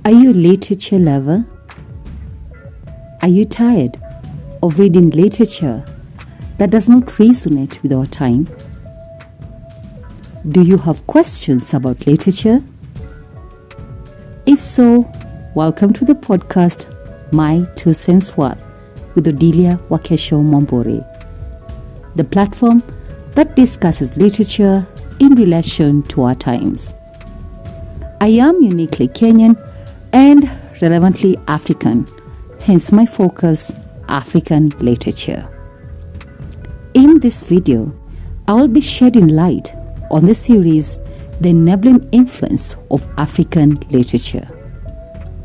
Are you a literature lover? Are you tired of reading literature that does not resonate with our time? Do you have questions about literature? If so, welcome to the podcast My Two Cents Worth with Odilia Wakesho Mombori, the platform that discusses literature in relation to our times. I am uniquely Kenyan and relevantly African, hence my focus, African literature. In this video, I will be shedding light on the series, The Ennobling Influence of African Literature.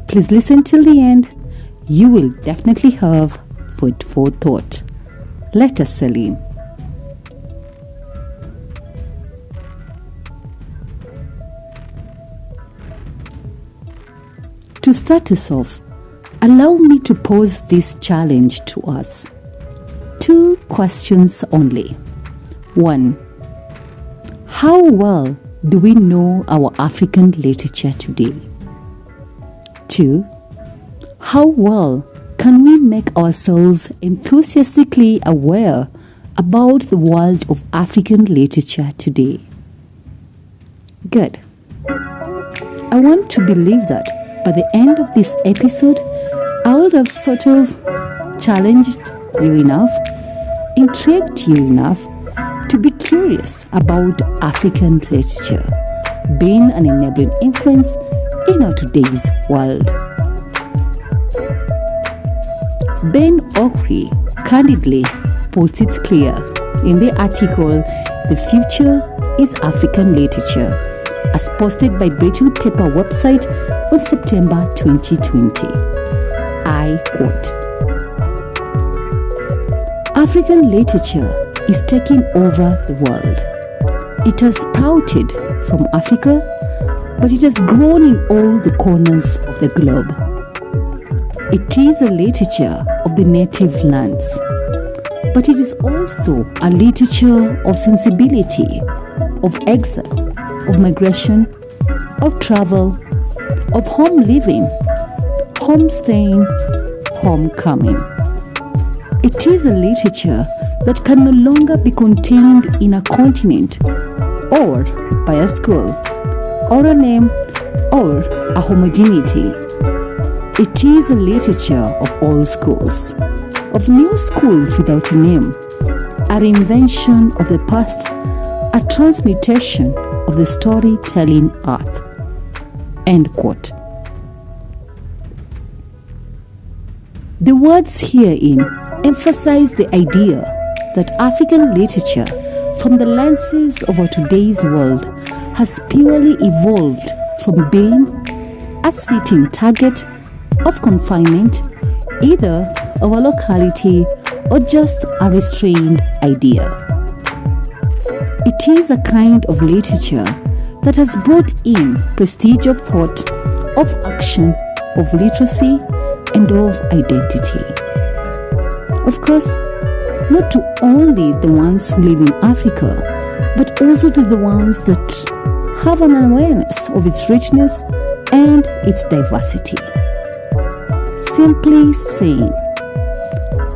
Please listen till the end. You will definitely have food for thought. Let us sail in. To start us off, allow me to pose this challenge to us. 2 questions only. 1. How well do we know our African literature today? 2. How well can we make ourselves enthusiastically aware about the world of African literature today? Good. I want to believe that by the end of this episode, I would have sort of challenged you enough, intrigued you enough to be curious about African literature, being an enabling influence in our today's world. Ben Okri candidly puts it clear in the article, "The Future is African Literature," as posted by Britain Paper website on September 2020. I quote, "African literature is taking over the world. It has sprouted from Africa, but it has grown in all the corners of the globe. It is a literature of the native lands, but it is also a literature of sensibility, of exile, of migration, of travel, of home living, homestaying, homecoming. It is a literature that can no longer be contained in a continent or by a school or a name or a homogeneity. It is a literature of all schools, of new schools without a name, a reinvention of the past, a transmutation of the storytelling art." End quote. The words herein emphasize the idea that African literature, from the lenses of our today's world, has purely evolved from being a sitting target of confinement, either of a locality or just a restrained idea. It is a kind of literature that has brought in prestige of thought, of action, of literacy, and of identity. Of course, not to only the ones who live in Africa, but also to the ones that have an awareness of its richness and its diversity. Simply saying,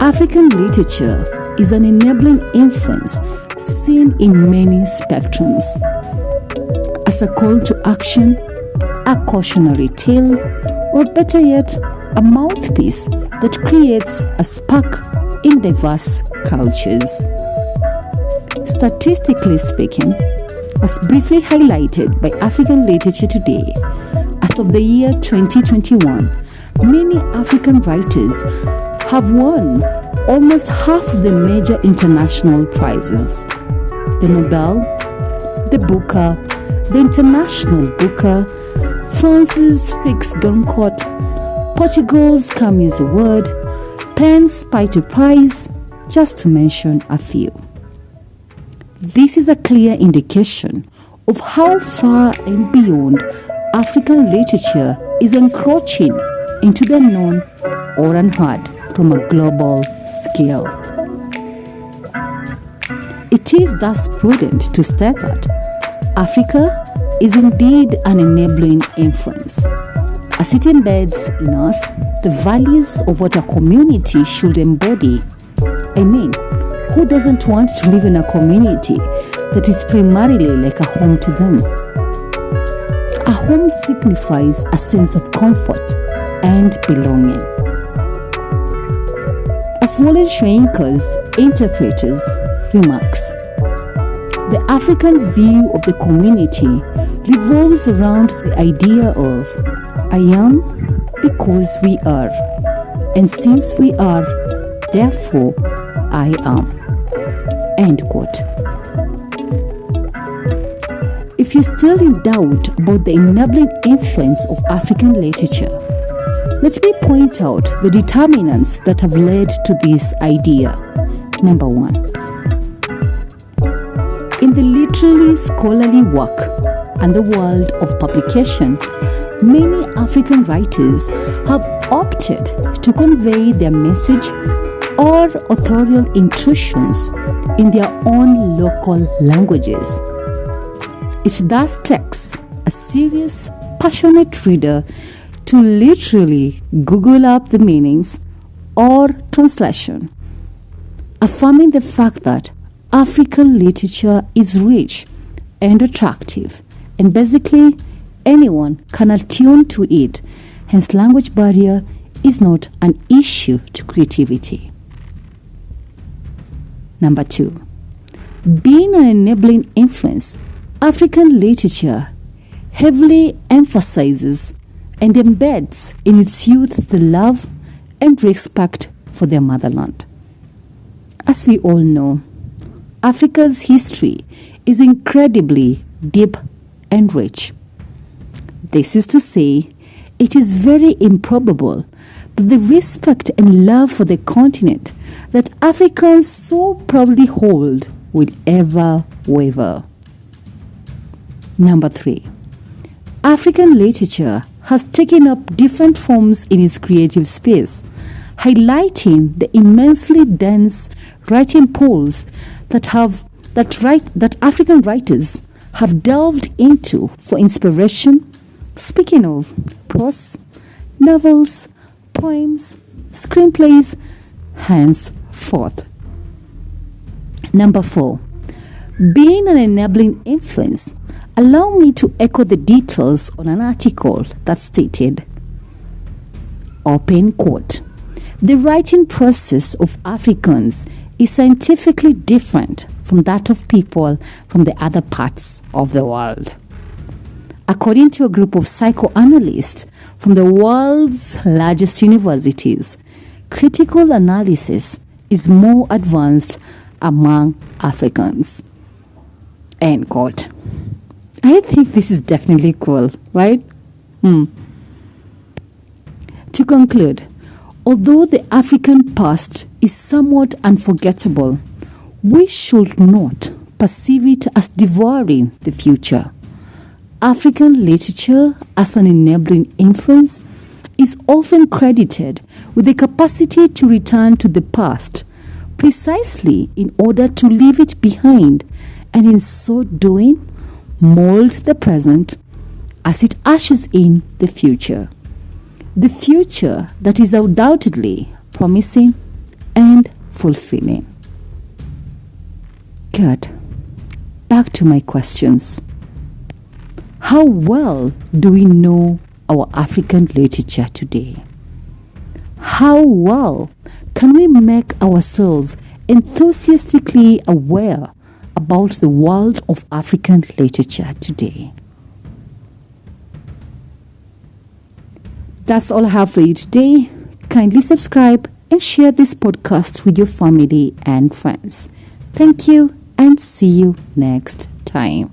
African literature is an enabling influence seen in many spectrums. As a call to action, a cautionary tale, or better yet, a mouthpiece that creates a spark in diverse cultures. Statistically speaking, as briefly highlighted by African Literature Today, as of the year 2021, many African writers have won almost half of the major international prizes: the Nobel, the Booker, the International Booker, France's Prix Goncourt, Portugal's Camões Award, Penn's Pater Prize, just to mention a few. This is a clear indication of how far and beyond African literature is encroaching into the known or unheard from a global scale. It is thus prudent to state that Africa is indeed an enabling influence, a as it embeds in us the values of what a community should embody. I mean, who doesn't want to live in a community that is primarily like a home to them? A home signifies a sense of comfort and belonging. As Wallen Schwenker's interpreters remarks, the African view of the community revolves around the idea of I am because we are, and since we are, therefore I am. End quote. If you're still in doubt about the ennobling influence of African literature, let me point out the determinants that have led to this idea. Number 1. In the literary scholarly work and the world of publication, many African writers have opted to convey their message or authorial intrusions in their own local languages. It thus takes a serious, passionate reader to literally Google up the meanings or translation, affirming the fact that African literature is rich and attractive, and basically anyone can attune to it, hence language barrier is not an issue to creativity. Number 2. Being an enabling influence, African literature heavily emphasizes and embeds in its youth the love and respect for their motherland. As we all know, Africa's history is incredibly deep and rich. This is to say, it is very improbable that the respect and love for the continent that Africans so proudly hold will ever waver. Number 3. African literature has taken up different forms in its creative space, highlighting the immensely dense writing pools that African writers have delved into for inspiration. Speaking of prose, novels, poems, screenplays, henceforth. Number 4. Being an enabling influence, allow me to echo the details on an article that stated, open quote, "The writing process of Africans is scientifically different from that of people from the other parts of the world." According to a group of psychoanalysts from the world's largest universities, critical analysis is more advanced among Africans. End quote. I think this is definitely cool, right? To conclude, although the African past is somewhat unforgettable, we should not perceive it as devouring the future. African literature as an enabling influence is often credited with the capacity to return to the past, precisely in order to leave it behind, and in so doing, mold the present as it ushers in the future. The future that is undoubtedly promising and fulfilling. Good. Back to my questions. How well do we know our African literature today? How well can we make ourselves enthusiastically aware about the world of African literature today? That's all I have for you today. Kindly subscribe and share this podcast with your family and friends. Thank you and see you next time.